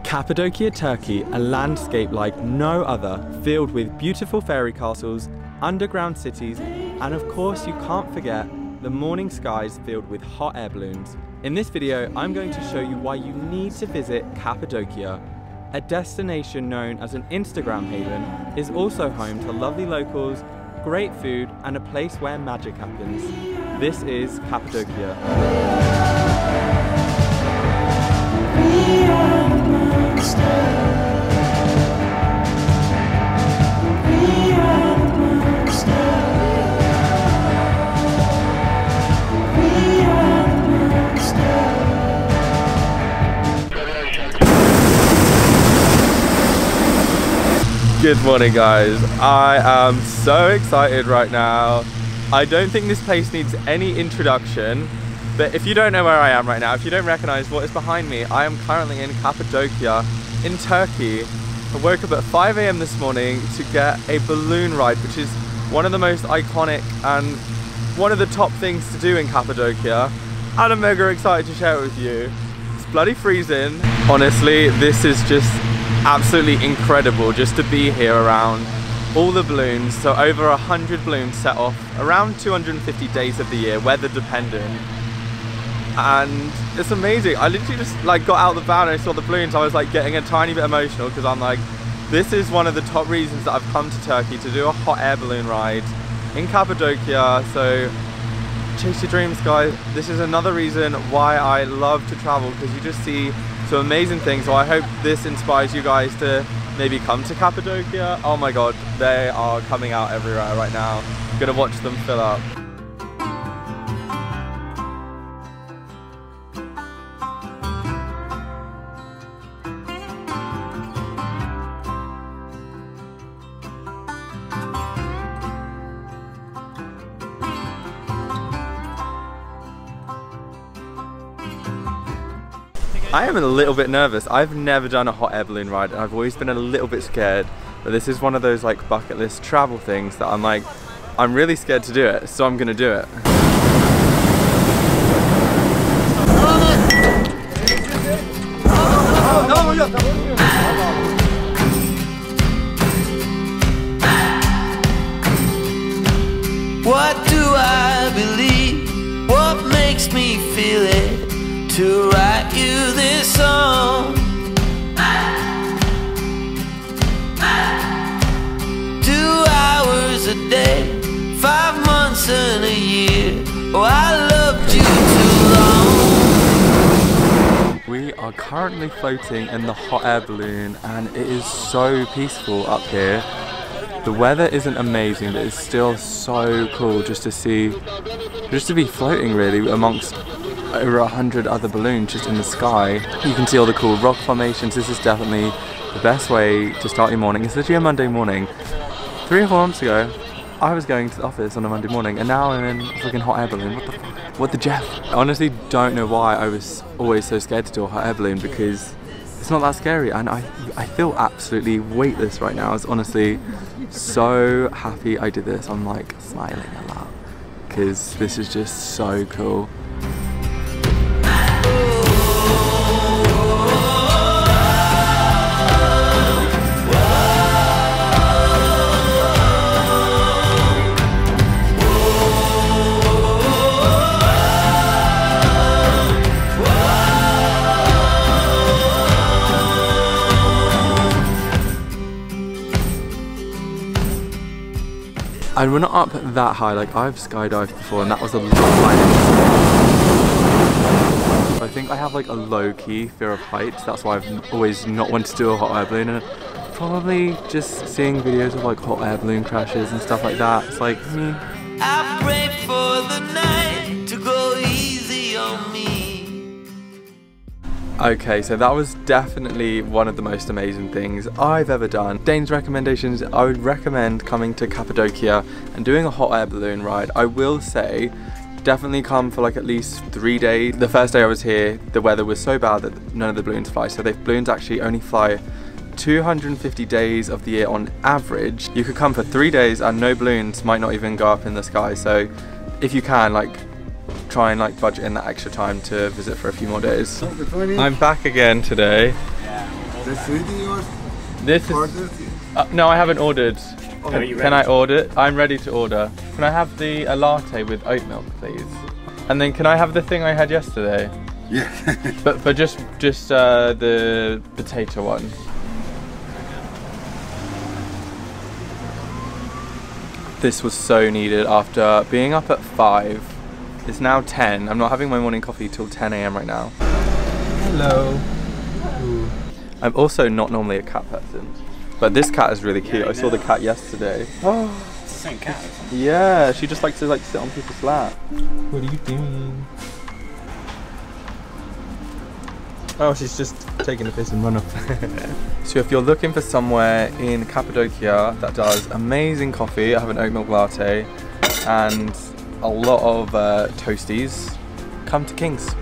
Cappadocia, Turkey, a landscape like no other, filled with beautiful fairy castles, underground cities, and of course you can't forget the morning skies filled with hot air balloons. In this video, I'm going to show you why you need to visit Cappadocia. A destination known as an Instagram haven is also home to lovely locals, great food, and a place where magic happens. This is Cappadocia. Good morning guys, I am so excited right now. I don't think this place needs any introduction, but if you don't know where I am right now, if you don't recognize what is behind me, I am currently in Cappadocia in Turkey. I woke up at 5 AM this morning to get a balloon ride, which is one of the most iconic and one of the top things to do in Cappadocia, and I'm mega excited to share it with you. It's bloody freezing. Honestly, this is just absolutely incredible just to be here around all the balloons. So over 100 balloons set off around 250 days of the year, weather dependent, and it's amazing. I literally just like got out of the van and I saw the balloons. I was like getting a tiny bit emotional because I'm like, this is one of the top reasons that I've come to Turkey, to do a hot air balloon ride in Cappadocia. So chase your dreams guys. This is another reason why I love to travel, because you just see some amazing things. So I hope this inspires you guys to maybe come to Cappadocia. Oh my god, they are coming out everywhere right now. I'm gonna watch them fill up. I am a little bit nervous. I've never done a hot air balloon ride and I've always been a little bit scared, but this is one of those like bucket list travel things that I'm like, I'm really scared to do it, so I'm gonna do it. What do I believe? What makes me feel it? To write you this song. 2 hours a day, 5 months and a year. Oh, I loved you too long. We are currently floating in the hot air balloon and it is so peaceful up here. The weather isn't amazing, but it's still so cool just to see, just to be floating really amongst over 100 other balloons just in the sky. You can see all the cool rock formations. This is definitely the best way to start your morning. It's literally a Monday morning. 3 or 4 months ago, I was going to the office on a Monday morning and now I'm in a freaking hot air balloon. What the fuck? What the Jeff? I honestly don't know why I was always so scared to do a hot air balloon, because it's not that scary and I feel absolutely weightless right now. I was honestly so happy I did this. I'm like smiling a lot because this is just so cool. And we're not up that high, like I've skydived before and that was a lot higher. I think I have like a low-key fear of heights, that's why I've always not wanted to do a hot air balloon, and probably just seeing videos of like hot air balloon crashes and stuff like that, it's like, I pray for the night to go easy on me. Okay, so that was definitely one of the most amazing things I've ever done. Dane's recommendations, I would recommend coming to Cappadocia and doing a hot air balloon ride. I will say, definitely come for like at least 3 days. The first day I was here, the weather was so bad that none of the balloons fly. So the balloons actually only fly 250 days of the year on average. You could come for 3 days and no balloons might not even go up in the sky. So if you can, like, try and like budget in that extra time to visit for a few more days. I'm back again today. That's ready yours? This is... no, I haven't ordered. Can I order? I'm ready to order. Can I have the latte with oat milk, please? And then can I have the thing I had yesterday? Yeah. but just the potato one. This was so needed after being up at 5. It's now 10. I'm not having my morning coffee till 10 AM right now. Hello. Ooh. I'm also not normally a cat person, but this cat is really cute. I saw the cat yesterday. Oh, it's the same cat. Yeah, she just likes to sit on people's lap. What are you doing? Oh, she's just taking a piss and run off. So if you're looking for somewhere in Cappadocia that does amazing coffee, I have an oat milk latte and a lot of toasties, come to King's.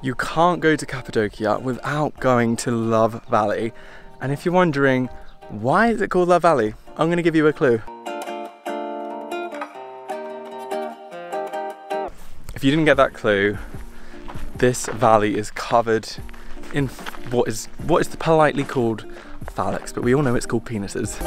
You can't go to Cappadocia without going to Love Valley. And if you're wondering, why is it called Love Valley? I'm going to give you a clue. If you didn't get that clue, this valley is covered in what is politely called phallics, but we all know it's called penises.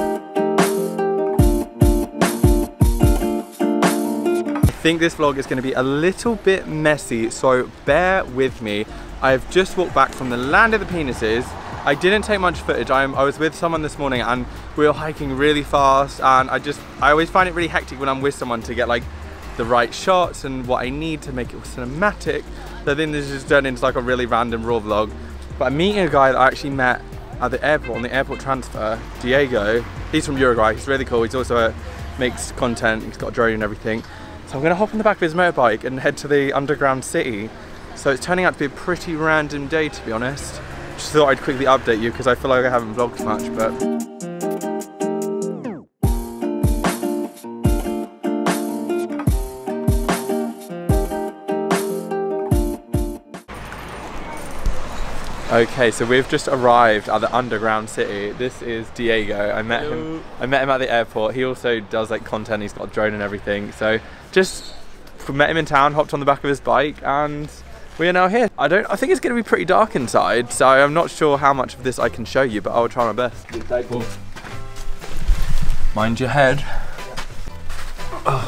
I think this vlog is going to be a little bit messy, so bear with me. I've just walked back from the land of the penises. I didn't take much footage. I was with someone this morning and we were hiking really fast, and I always find it really hectic when I'm with someone to get like the right shots and what I need to make it cinematic. So then this just turned into like a really random raw vlog. But I'm meeting a guy that I actually met at the airport on the airport transfer, Diego. He's from Uruguay. He's really cool. He's also makes content. He's got a drone and everything. So I'm gonna hop on the back of his motorbike and head to the underground city. So it's turning out to be a pretty random day, to be honest. Just thought I'd quickly update you because I feel like I haven't vlogged much, but. Okay, so we've just arrived at the underground city. This is Diego. I met him at the airport. He also does like content. He's got a drone and everything. So just met him in town, hopped on the back of his bike, and we are now here. I think it's going to be pretty dark inside, so I'm not sure how much of this I can show you, but I will try my best. Cool. Mind your head. Oh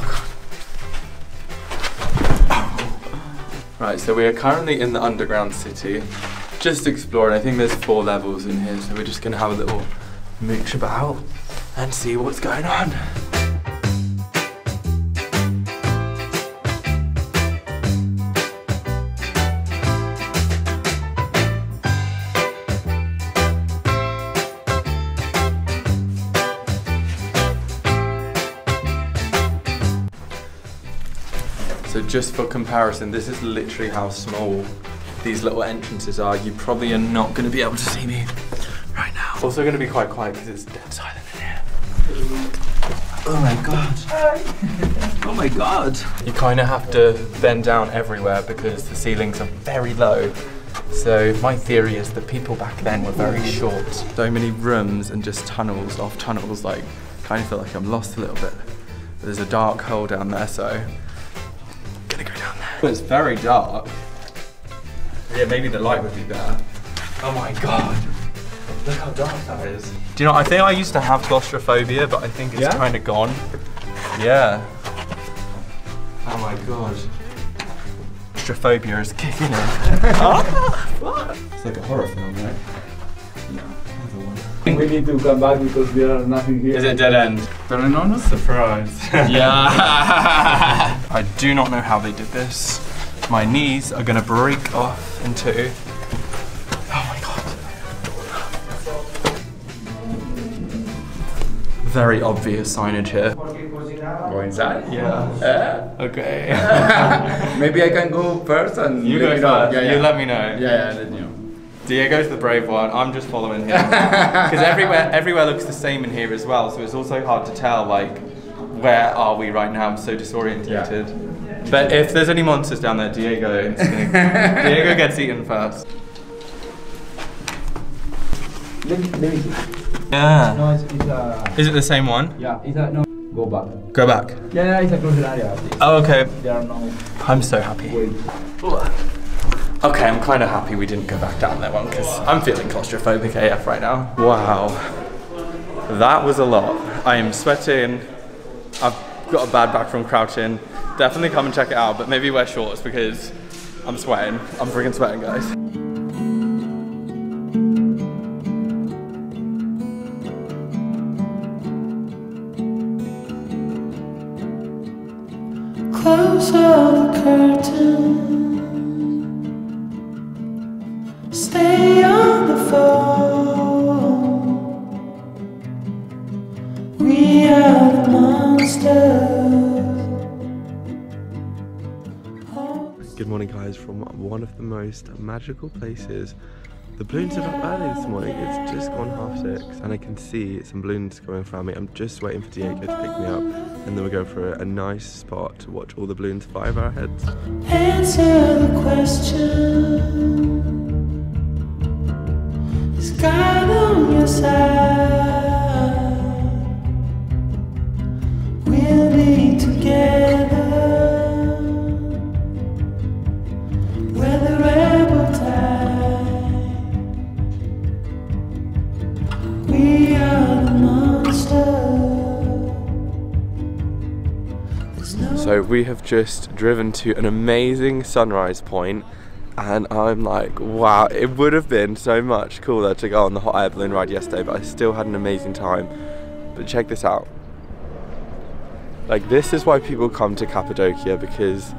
God. Right, so we are currently in the underground city. Just exploring. I think there's 4 levels in here, so we're just gonna have a little mooch about and see what's going on. So just for comparison, this is literally how small these little entrances are. You probably are not going to be able to see me right now. It's also going to be quite quiet because it's dead silent in here. Oh my God. Oh my God. You kind of have to bend down everywhere because the ceilings are very low. So my theory is that people back then were very short. So many rooms and just tunnels off tunnels, like kind of feel like I'm lost a little bit. But there's a dark hole down there, so I'm gonna go down there. It's very dark. Yeah, maybe the light would be better. Oh my God. Look how dark that is. Do you know, I think I used to have claustrophobia, but I think it's kind of gone. Yeah. Oh my God. Claustrophobia is kicking in. What? It's like a horror film, right? Yeah, another one. We need to come back because there are nothing here. Is it dead end? Turning on us? Surprise. Yeah. I do not know how they did this. My knees are gonna break off in 2. Oh my God. Very obvious signage here. Go inside? Yeah. Okay. Maybe I can go first and You go first. Yeah, You let me know. Yeah, let you know. Diego's the brave one. I'm just following him. Because everywhere looks the same in here as well, so it's also hard to tell, like, where are we right now? I'm so disorientated. Yeah. But if there's any monsters down there, Diego gets eaten first. Let me see. Yeah. No, it's Is it the same one? Yeah, it's a, no. go back. Go back. Yeah, it's a closed area. Oh, okay. There are no I'm so happy. way. Okay, I'm kind of happy we didn't go back down that one because I'm feeling claustrophobic AF right now. Wow, that was a lot. I am sweating. I've got a bad back from crouching. Definitely come and check it out, but maybe wear shorts because I'm sweating. I'm freaking sweating, guys. Close all the curtains. Stay on the phone. We are the monsters. Good morning, guys, from one of the most magical places. The balloons are up early this morning. It's just gone 6:30 and I can see some balloons going around me. I'm just waiting for Diego to pick me up and then we're going for a nice spot to watch all the balloons fly over our heads. Answer the question. Is God on your side? We'll be together. We're the rebel tide. We are the monster. So we have just driven to an amazing sunrise point and I'm like, wow, it would have been so much cooler to go on the hot air balloon ride yesterday, but I still had an amazing time. But check this out. Like, this is why people come to Cappadocia, because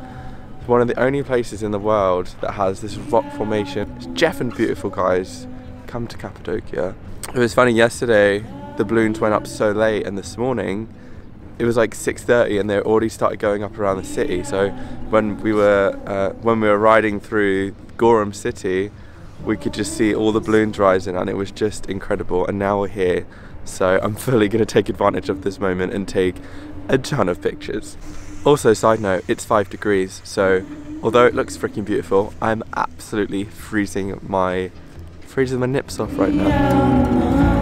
it's one of the only places in the world that has this rock formation. It's Jeffin' beautiful, guys. Come to Cappadocia. It was funny, yesterday the balloons went up so late and this morning it was like 6:30 and they already started going up around the city. So when we were riding through Goreme city, we could just see all the balloons rising and it was just incredible. And now we're here, so I'm fully going to take advantage of this moment and take a ton of pictures. Also, side note, it's 5 degrees, so although it looks freaking beautiful, I'm absolutely freezing my nips off right now.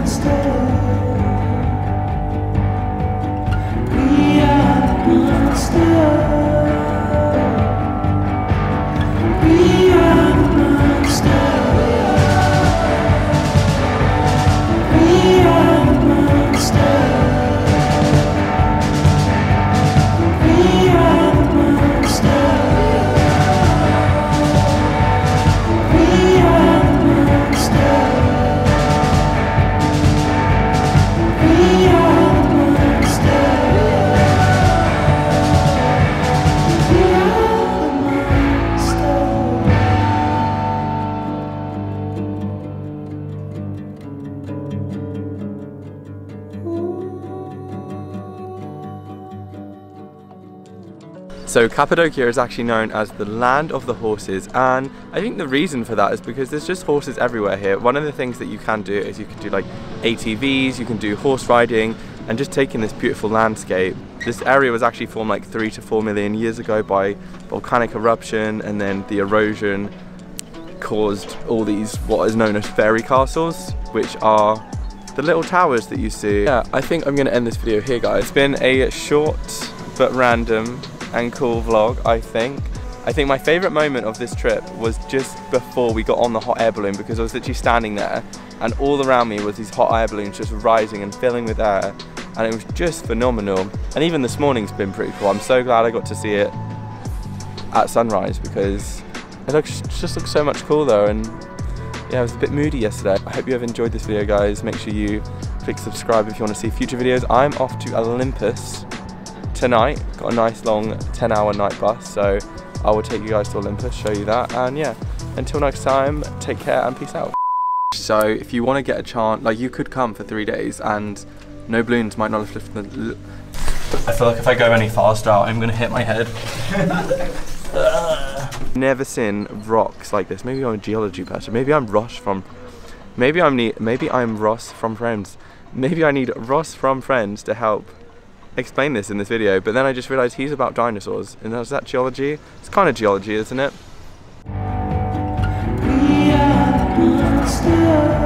So Cappadocia is actually known as the land of the horses, and I think the reason for that is because there's just horses everywhere here. One of the things that you can do is you can do like ATVs, you can do horse riding, and just take in this beautiful landscape. This area was actually formed like 3 to 4 million years ago by volcanic eruption, and then the erosion caused all these what is known as fairy castles, which are the little towers that you see. Yeah, I think I'm gonna end this video here, guys. It's been a short but random and cool vlog, I think. I think my favourite moment of this trip was just before we got on the hot air balloon, because I was literally standing there and all around me was these hot air balloons just rising and filling with air, and it was just phenomenal. And even this morning's been pretty cool. I'm so glad I got to see it at sunrise because it just looks so much cooler. And yeah, I was a bit moody yesterday. I hope you have enjoyed this video, guys. Make sure you click subscribe if you want to see future videos. I'm off to Olympus tonight. Got a nice long 10-hour night bus, so I will take you guys to Olympus, show you that, and yeah, until next time, take care and peace out. So if you want to get a chance, like, you could come for 3 days and no balloons might not have lifted the... I feel like if I go any faster I'm gonna hit my head. Never seen rocks like this. Maybe I'm a geology person. Maybe I'm Ross from... Maybe I'm Ross from Friends. Maybe I need Ross from Friends to help explain this in this video, but then I just realised he's about dinosaurs, and is that geology? It's kind of geology, isn't it? We are the monsters.